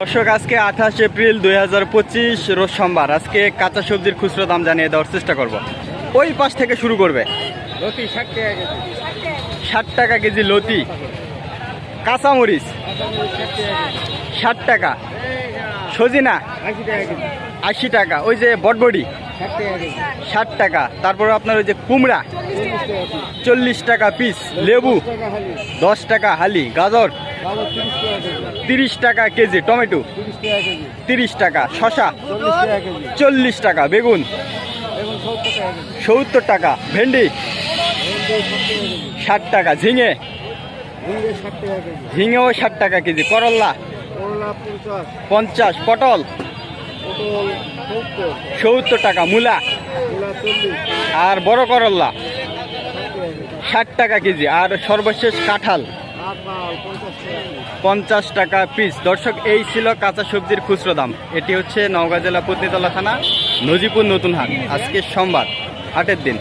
দর্শক, আজকে 28 এপ্রিল 2025 রোজ সোমবার। আজকে কাঁচা সবজির খুচরো দাম জানিয়ে দেওয়ার চেষ্টা করব। ওই পাশ থেকে শুরু করবে। লতি 60 টাকা কেজি। 60 টাকা কেজি লতি। কাঁচামরিচ 60 টাকা। সজিনা 80 টাকা কেজি। 80 টাকা। ওই যে বটবডি 60 টাকা কেজি। 60 টাকা। তারপর আপনার ওই যে কুমড়া 40 টাকা 40 টাকা পিস। পিস। লেবু 10 টাকা হালি। 10 টাকা হালি। গাজর বাবু 30 টাকা কেজি। 30 টাকা কেজি। টমেটো 30 টাকা কেজি। 30 টাকা। শসা 40 টাকা কেজি। 40 টাকা। বেগুন এখন 70 টাকা কেজি। 70 টাকা। ভেন্ডি ভেন্ডি 60 টাকা কেজি। 60 টাকা। ঝিঙে ঝিঙ্গে 60 টাকা কেজি। ঝিঙেও 60 টাকা কেজি। করল্লা করলা 50, 50। পটল পটল 70, 70 টাকা। মূলা মূলা 40, আর বড় করল্লা 60 টাকা 60 টাকা কেজি। কেজি। আর সর্বশেষ কাঁঠাল কাঁঠাল 50 টাকা কেজি। 50 টাকা পিস। দর্শক, এই ছিল কাঁচা সবজির খুচরো দাম। এটি হচ্ছে নওগাঁ জেলা পত্নীতলা থানা, নজিপুর নতুন হাট। আজকে সোমবার, হাটের দিন।